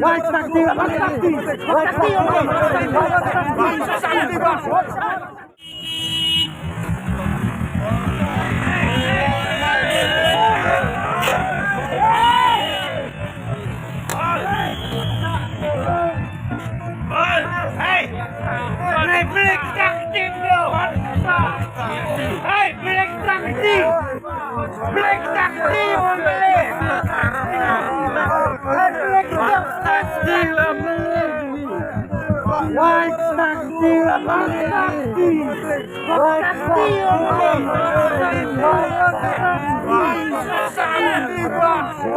White sakti, white sakti, white sakti, white sakti. Hey, blik sakti bro. Hey, blik sakti. Blik sakti membeli. Blik sakti membeli. White sakti, white sakti, white sakti, Sakti bro.